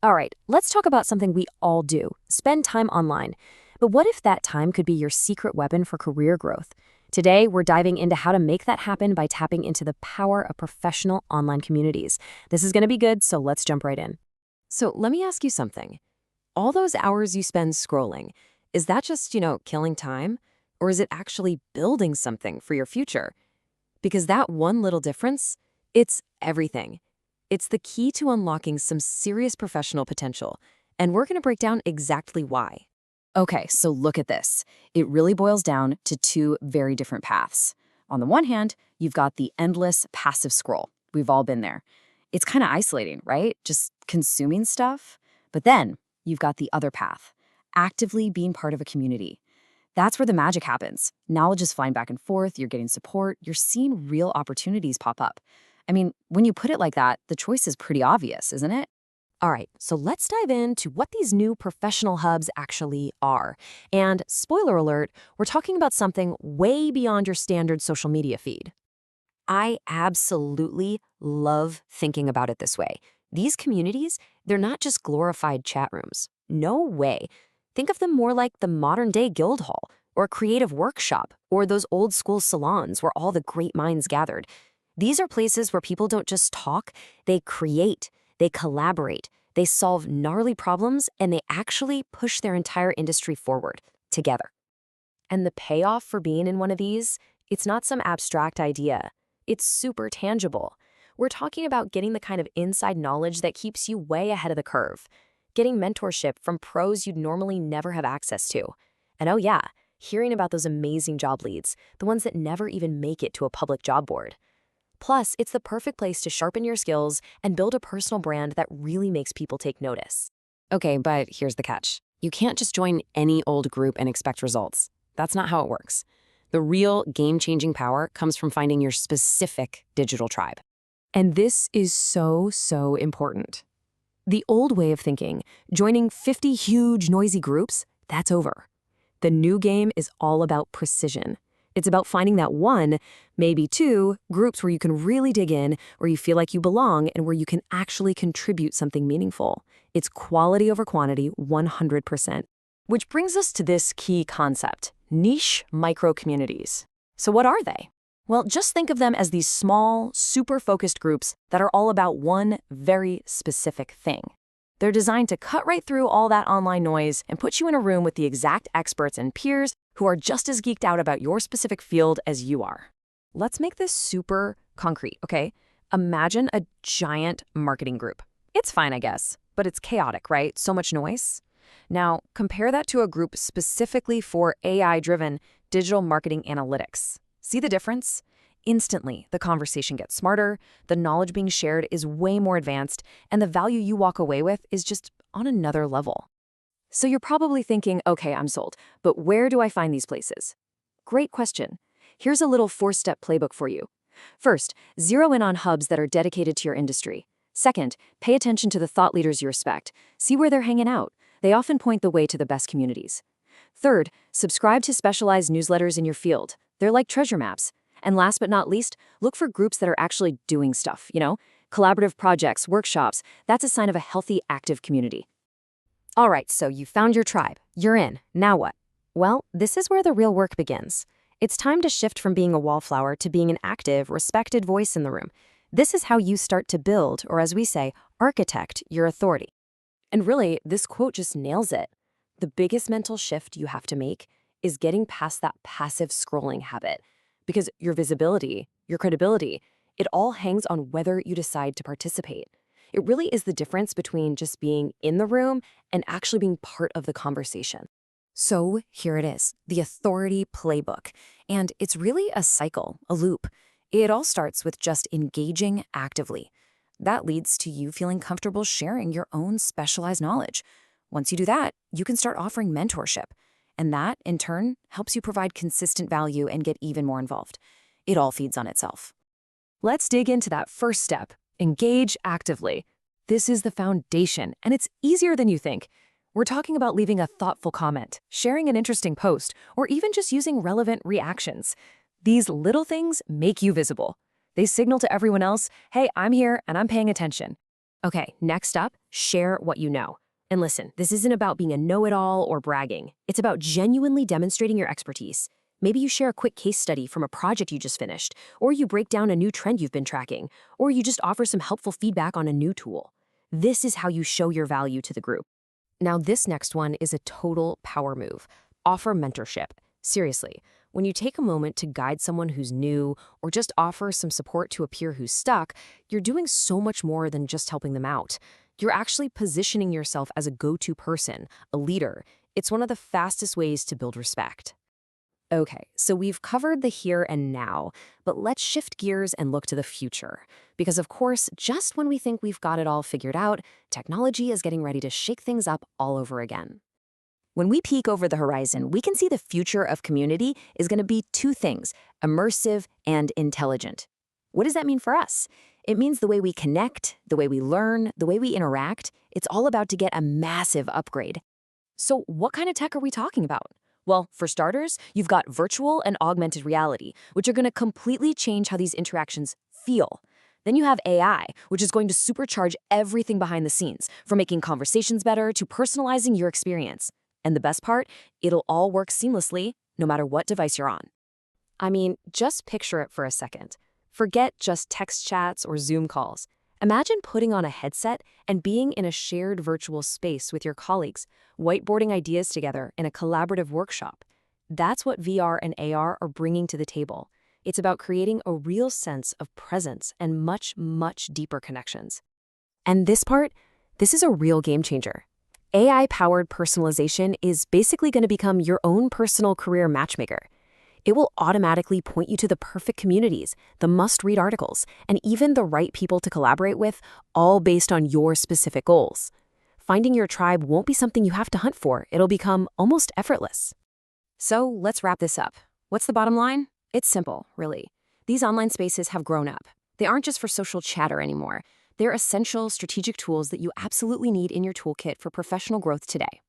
All right, let's talk about something we all do: spend time online. But what if that time could be your secret weapon for career growth? Today, we're diving into how to make that happen by tapping into the power of professional online communities. This is going to be good, so let's jump right in. So, let me ask you something. All those hours you spend scrolling, is that just, killing time? Or is it actually building something for your future? Because that one little difference, it's everything. It's the key to unlocking some serious professional potential, and we're going to break down exactly why. Okay, so look at this. It really boils down to two very different paths. On the one hand, you've got the endless passive scroll. We've all been there. It's kind of isolating, right? Just consuming stuff. But then you've got the other path, actively being part of a community. That's where the magic happens. Knowledge is flying back and forth, you're getting support, you're seeing real opportunities pop up. I mean, when you put it like that, the choice is pretty obvious, isn't it? All right, so let's dive into what these new professional hubs actually are. And spoiler alert, we're talking about something way beyond your standard social media feed. I absolutely love thinking about it this way. These communities, they're not just glorified chat rooms. No way. Think of them more like the modern day guild hall, or a creative workshop, or those old school salons where all the great minds gathered. These are places where people don't just talk, they create, they collaborate, they solve gnarly problems, and they actually push their entire industry forward together. And the payoff for being in one of these, it's not some abstract idea. It's super tangible. We're talking about getting the kind of inside knowledge that keeps you way ahead of the curve, getting mentorship from pros you'd normally never have access to. And oh yeah, hearing about those amazing job leads, the ones that never even make it to a public job board. Plus, it's the perfect place to sharpen your skills and build a personal brand that really makes people take notice. Okay, but here's the catch. You can't just join any old group and expect results. That's not how it works. The real game-changing power comes from finding your specific digital tribe. And this is so important. The old way of thinking, joining 50 huge, noisy groups, that's over. The new game is all about precision. It's about finding that one, maybe two, groups where you can really dig in, where you feel like you belong, and where you can actually contribute something meaningful. It's quality over quantity, 100%. Which brings us to this key concept: niche micro-communities. So what are they? Well, just think of them as these small, super focused groups that are all about one very specific thing. They're designed to cut right through all that online noise and put you in a room with the exact experts and peers who are just as geeked out about your specific field as you are. Let's make this super concrete, okay? Imagine a giant marketing group. It's fine, I guess, but it's chaotic, right? So much noise. Now, compare that to a group specifically for AI-driven digital marketing analytics. See the difference? Instantly, the conversation gets smarter, the knowledge being shared is way more advanced, and the value you walk away with is just on another level. So you're probably thinking, okay, I'm sold, but where do I find these places? Great question. Here's a little 4-step playbook for you. First, zero in on hubs that are dedicated to your industry. Second, pay attention to the thought leaders you respect. See where they're hanging out. They often point the way to the best communities. Third, subscribe to specialized newsletters in your field. They're like treasure maps. And last but not least, look for groups that are actually doing stuff, collaborative projects, workshops. That's a sign of a healthy, active community. All right, so you found your tribe. You're in. Now what? Well, this is where the real work begins. It's time to shift from being a wallflower to being an active, respected voice in the room. This is how you start to build, or as we say, architect your authority. And really, this quote just nails it. The biggest mental shift you have to make is getting past that passive scrolling habit. Because your visibility, your credibility, it all hangs on whether you decide to participate. It really is the difference between just being in the room and actually being part of the conversation. So here it is, the authority playbook. And it's really a cycle, a loop. It all starts with just engaging actively. That leads to you feeling comfortable sharing your own specialized knowledge. Once you do that, you can start offering mentorship. And that, in turn, helps you provide consistent value and get even more involved. It all feeds on itself. Let's dig into that first step. Engage actively. This is the foundation, and it's easier than you think. We're talking about leaving a thoughtful comment, sharing an interesting post, or even just using relevant reactions. These little things make you visible. They signal to everyone else, hey, I'm here and I'm paying attention. Okay, next up, share what you know. And listen, this isn't about being a know-it-all or bragging. It's about genuinely demonstrating your expertise. Maybe you share a quick case study from a project you just finished, or you break down a new trend you've been tracking, or you just offer some helpful feedback on a new tool. This is how you show your value to the group. Now, this next one is a total power move. Offer mentorship. Seriously, when you take a moment to guide someone who's new or just offer some support to a peer who's stuck, you're doing so much more than just helping them out. You're actually positioning yourself as a go-to person, a leader. It's one of the fastest ways to build respect. Okay, so we've covered the here and now, but let's shift gears and look to the future. Because of course, just when we think we've got it all figured out, technology is getting ready to shake things up all over again. When we peek over the horizon, we can see the future of community is going to be two things: immersive and intelligent. What does that mean for us? It means the way we connect, the way we learn, the way we interact. It's all about to get a massive upgrade. So what kind of tech are we talking about? Well, for starters, you've got virtual and augmented reality, which are going to completely change how these interactions feel. Then you have AI, which is going to supercharge everything behind the scenes, from making conversations better to personalizing your experience. And the best part, it'll all work seamlessly, no matter what device you're on. I mean, just picture it for a second. Forget just text chats or Zoom calls. Imagine putting on a headset and being in a shared virtual space with your colleagues, whiteboarding ideas together in a collaborative workshop. That's what VR and AR are bringing to the table. It's about creating a real sense of presence and much, much deeper connections. And this part, this is a real game changer. AI-powered personalization is basically going to become your own personal career matchmaker. It will automatically point you to the perfect communities, the must-read articles, and even the right people to collaborate with, all based on your specific goals. Finding your tribe won't be something you have to hunt for. It'll become almost effortless. So let's wrap this up. What's the bottom line? It's simple, really. These online spaces have grown up. They aren't just for social chatter anymore. They're essential strategic tools that you absolutely need in your toolkit for professional growth today.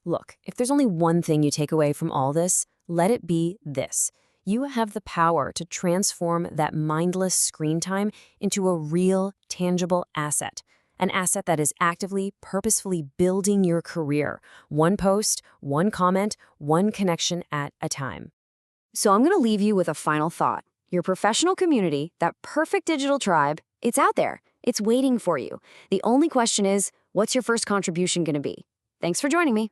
Look, if there's only one thing you take away from all this, let it be this: you have the power to transform that mindless screen time into a real, tangible asset. An asset that is actively, purposefully building your career, one post, one comment, one connection at a time. So I'm going to leave you with a final thought. Your professional community, that perfect digital tribe, it's out there. It's waiting for you. The only question is, what's your first contribution going to be? Thanks for joining me.